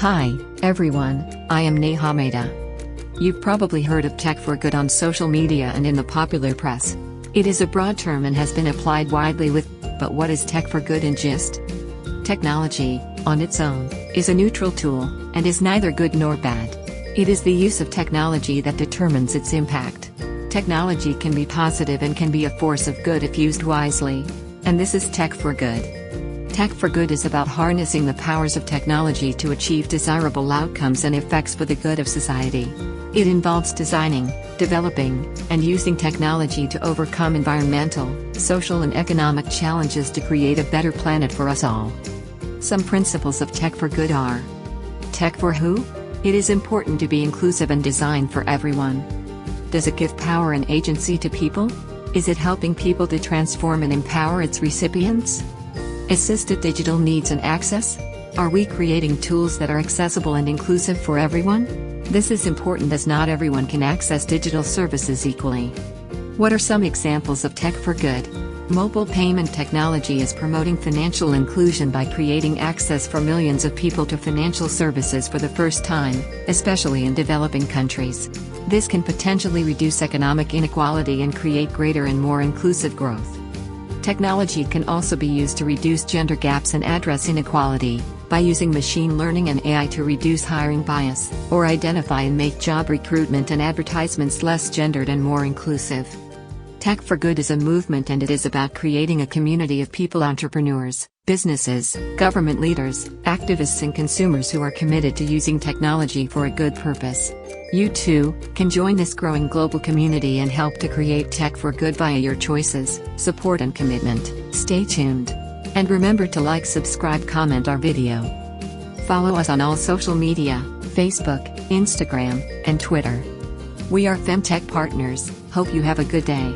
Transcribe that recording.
Hi, everyone, I am Neha Mehta. You've probably heard of Tech for Good on social media and in the popular press. It is a broad term and has been applied widely but what is Tech for Good in gist? Technology, on its own, is a neutral tool, and is neither good nor bad. It is the use of technology that determines its impact. Technology can be positive and can be a force of good if used wisely. And this is Tech for Good. Tech for Good is about harnessing the powers of technology to achieve desirable outcomes and effects for the good of society. It involves designing, developing, and using technology to overcome environmental, social and economic challenges to create a better planet for us all. Some principles of Tech for Good are: Tech for who? It is important to be inclusive and designed for everyone. Does it give power and agency to people? Is it helping people to transform and empower its recipients? Assisted digital needs and access? Are we creating tools that are accessible and inclusive for everyone? This is important as not everyone can access digital services equally. What are some examples of Tech for Good? Mobile payment technology is promoting financial inclusion by creating access for millions of people to financial services for the first time, especially in developing countries. This can potentially reduce economic inequality and create greater and more inclusive growth. Technology can also be used to reduce gender gaps and address inequality, by using machine learning and AI to reduce hiring bias, or identify and make job recruitment and advertisements less gendered and more inclusive. Tech for Good is a movement, and it is about creating a community of people, entrepreneurs, businesses, government leaders, activists and consumers who are committed to using technology for a good purpose. You too can join this growing global community and help to create Tech for Good via your choices, support and commitment. Stay tuned. And remember to like, subscribe, comment our video. Follow us on all social media, Facebook, Instagram, and Twitter. We are Femtech Partners. Hope you have a good day.